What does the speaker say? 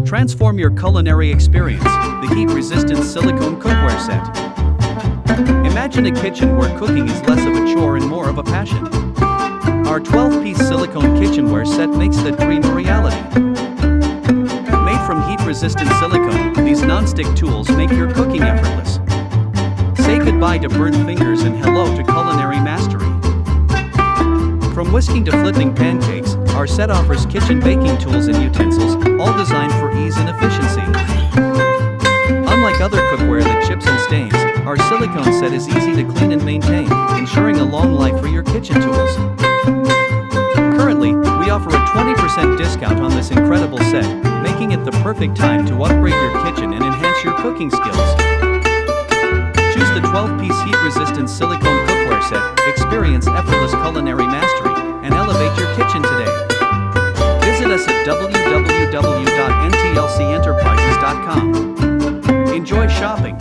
Transform your culinary experience, the heat-resistant silicone cookware set. Imagine a kitchen where cooking is less of a chore and more of a passion. Our 12-piece silicone kitchenware set makes that dream a reality. Made from heat-resistant silicone, these non-stick tools make your cooking effortless. Say goodbye to burnt fingers and hello to culinary mastery. From whisking to flipping pancakes, our set offers kitchen baking tools and utensils, all designed for ease and efficiency. Unlike other cookware that chips and stains, our silicone set is easy to clean and maintain, ensuring a long life for your kitchen tools. Currently, we offer a 20% discount on this incredible set, making it the perfect time to upgrade your kitchen and enhance your cooking skills. Choose the 12-piece heat-resistant silicone cookware set, experience effortless culinary mastery, and elevate your kitchen today. Visit us at www.ntlcenterprises.com. Enjoy shopping.